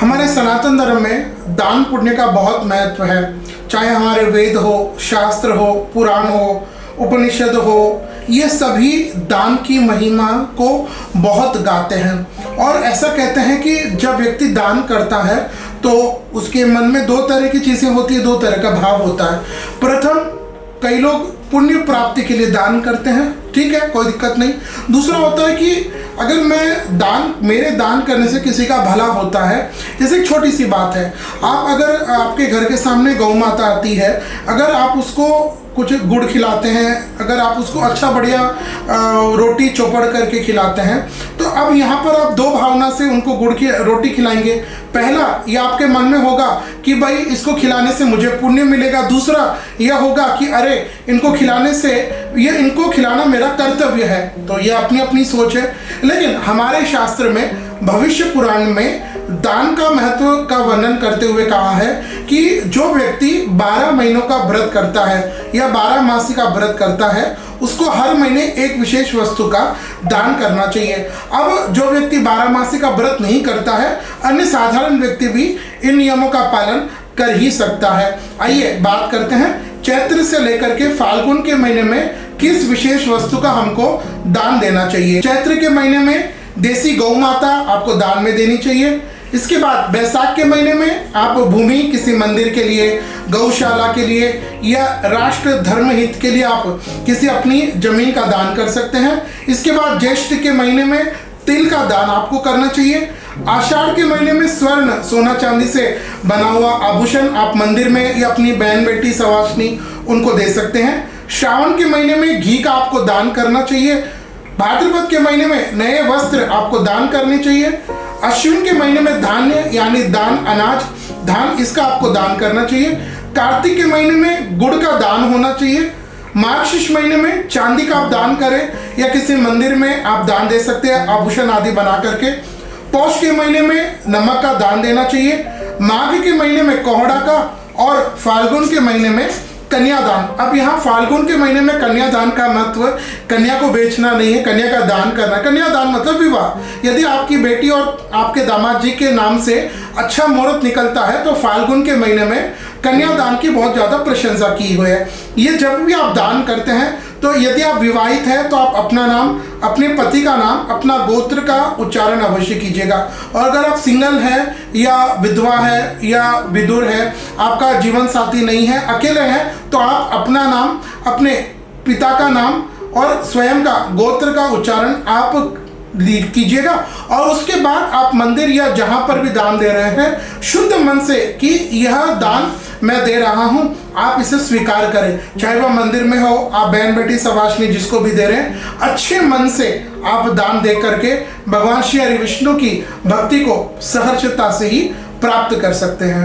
हमारे सनातन धर्म में दान पुण्य का बहुत महत्व है। चाहे हमारे वेद हो, शास्त्र हो, पुराण हो, उपनिषद हो, ये सभी दान की महिमा को बहुत गाते हैं। और ऐसा कहते हैं कि जब व्यक्ति दान करता है तो उसके मन में दो तरह की चीज़ें होती है, दो तरह का भाव होता है। प्रथम, कई लोग पुण्य प्राप्ति के लिए दान करते हैं, ठीक है, कोई दिक्कत नहीं। दूसरा होता है कि अगर मेरे दान करने से किसी का भला होता है। जैसे एक छोटी सी बात है, आप अगर आपके घर के सामने गौ माता आती है, अगर आप उसको कुछ गुड़ खिलाते हैं, अगर आप उसको अच्छा बढ़िया रोटी चौपड़ करके खिलाते हैं, तो अब यहाँ पर आप दो भावना से उनको गुड़ की रोटी खिलाएंगे। पहला, ये आपके मन में होगा कि भाई इसको खिलाने से मुझे पुण्य मिलेगा। दूसरा यह होगा कि अरे इनको खिलाने से इनको खिलाना मेरा कर्तव्य है। तो ये अपनी अपनी सोच है। लेकिन हमारे शास्त्र में, भविष्य पुराण में दान का महत्व का वर्णन करते हुए कहा है कि जो व्यक्ति 12 महीनों का व्रत करता है या 12 मासी का व्रत करता है, उसको हर महीने एक विशेष वस्तु का दान करना चाहिए। अब जो व्यक्ति 12 मासी का व्रत नहीं करता है, अन्य साधारण व्यक्ति भी इन नियमों का पालन कर ही सकता है। आइए बात करते हैं चैत्र से लेकर के फाल्गुन के महीने में किस विशेष वस्तु का हमको दान देना चाहिए। चैत्र के महीने में देसी गौ माता आपको दान में देनी चाहिए। इसके बाद बैसाख के महीने में आप भूमि किसी मंदिर के लिए, गौशाला के लिए या राष्ट्र धर्म हित के लिए आप किसी अपनी जमीन का दान कर सकते हैं। इसके बाद ज्येष्ठ के महीने में तिल का दान आपको करना चाहिए। आषाढ़ के महीने में स्वर्ण, सोना चांदी से बना हुआ आभूषण आप मंदिर में या अपनी बहन बेटी सवासनी उनको दे सकते हैं। श्रावण के महीने में घी का आपको दान करना चाहिए। भाद्रपद के महीने में नए वस्त्र आपको दान करने चाहिए। अश्विन के महीने में धान्य यानी दान, अनाज, धान, इसका आपको दान करना चाहिए। कार्तिक के महीने में गुड़ का दान होना चाहिए। मार्गशीर्ष महीने में चांदी का आप दान करें या किसी मंदिर में आप दान दे सकते हैं आभूषण आदि बना करके। पौष के महीने में नमक का दान देना चाहिए। माघ के महीने में कोहड़ा का और फाल्गुन के महीने में कन्यादान। अब यहाँ फाल्गुन के महीने में कन्यादान का महत्व, कन्या को बेचना नहीं है, कन्या का दान करना। कन्यादान मतलब विवाह। यदि आपकी बेटी और आपके दामाद जी के नाम से अच्छा मुहूर्त निकलता है तो फाल्गुन के महीने में कन्यादान की बहुत ज़्यादा प्रशंसा की हुई है। ये जब भी आप दान करते हैं तो यदि आप विवाहित हैं तो आप अपना नाम, अपने पति का नाम, अपना गोत्र का उच्चारण अवश्य कीजिएगा। और अगर आप सिंगल हैं या विधवा है या विधुर है, आपका जीवन साथी नहीं है, अकेले हैं, तो आप अपना नाम, अपने पिता का नाम और स्वयं का गोत्र का उच्चारण आप कीजिएगा। और उसके बाद आप मंदिर या जहां पर भी दान दे रहे हैं, शुद्ध मन से कि यह दान मैं दे रहा हूं, आप इसे स्वीकार करें। चाहे वह मंदिर में हो, आप बहन बेटी सवासनी जिसको भी दे रहे हैं, अच्छे मन से आप दान दे करके भगवान श्री हरि विष्णु की भक्ति को सहर्षता से ही प्राप्त कर सकते हैं।